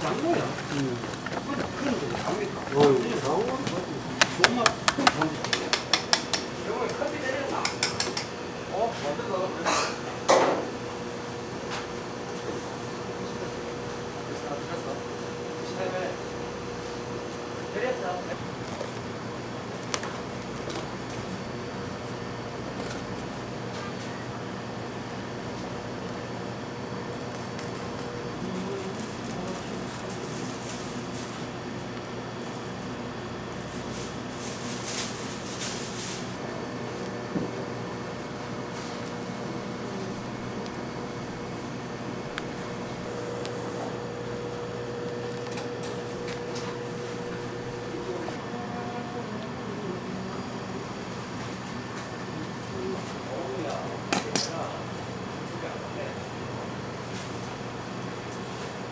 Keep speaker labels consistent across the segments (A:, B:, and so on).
A: 장모야. 그런 거 잡니까? 정말 큰 장모야.
B: 영호이 커피 내렸나? 먼저 내렸어.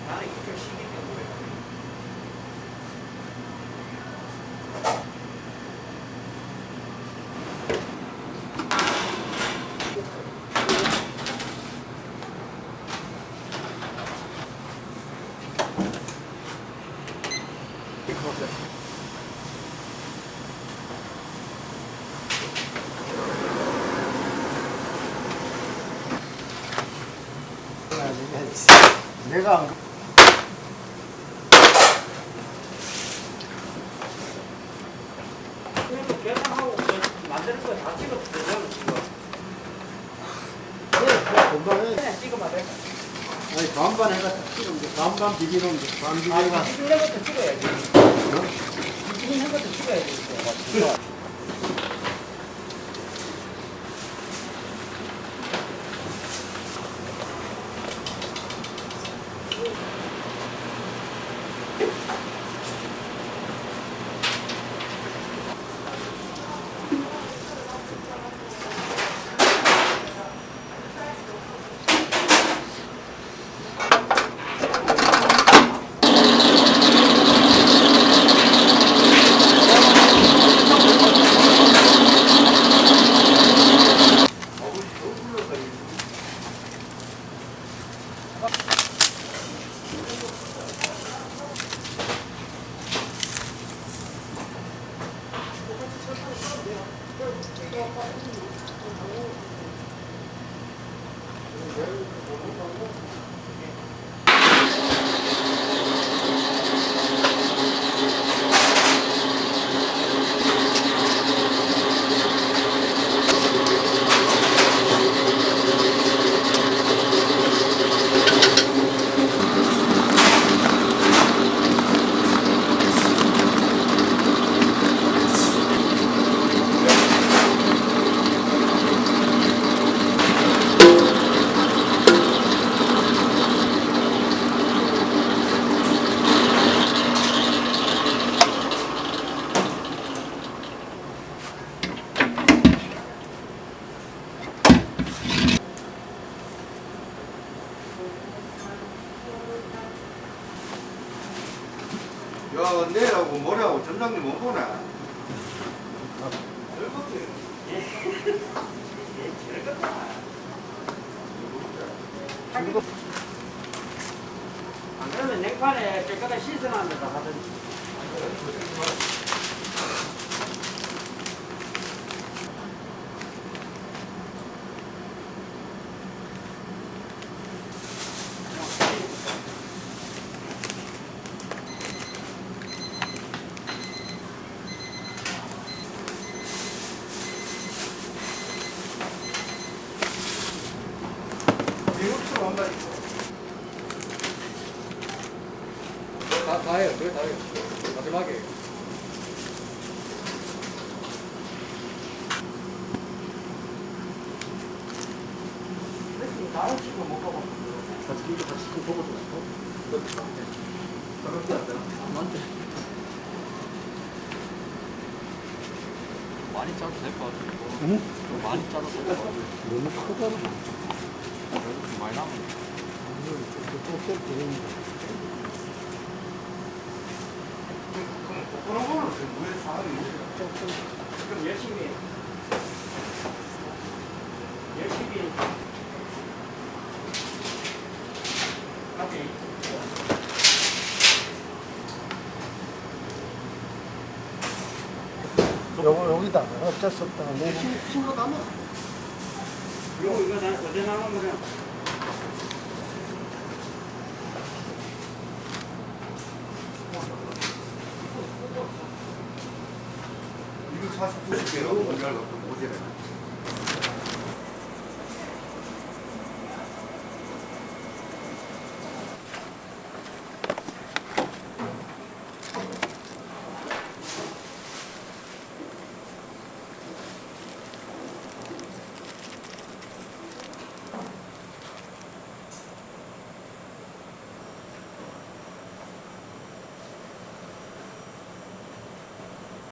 B: 나는 이쪽 시기 때문에
A: 내가 안
B: 그래도 계산하고 만드는 거 다 찍어도 되잖아 지금.
A: 금방 해.
B: 그냥 찍어봐 돼.
A: 아니 반반 해가지고 지금 이제 반반 비비면 이제 반
B: 아,
A: 비비가
B: 뒤집는 것도 찍어야지. 뒤집는 것도 찍어야지.
C: 야, 내일하고 모레하고 점장님 못 보네.
A: 예.
B: 안 그러면 냉판에 깨끗하게 씻어놓는 데다 하든지.
A: 미국처럼 한다 이거. 다 해요. 그래 다 해요. 마지막에.
B: 나는 지금 못 가봐.
A: 같이 이거 같이 좀 보고 좀 싶어. 그렇게 안 되나? 안 돼.
C: 많이 짜도 될 것 같아.
A: 응?
C: 좀 많이 짜도 될 것 같아.
A: 너무 크잖아.
C: 그래도 좀 많이 남은
A: 좀 되는데.
B: 그런 거는
A: 왜 사람이
B: 지금 열심히 같이
D: 여기다 어쩔 수 없다.
A: 친구 담아.
B: 이거 다 어제 나온 거는
A: 이거 40, 90 배로 올려놓고 모자래.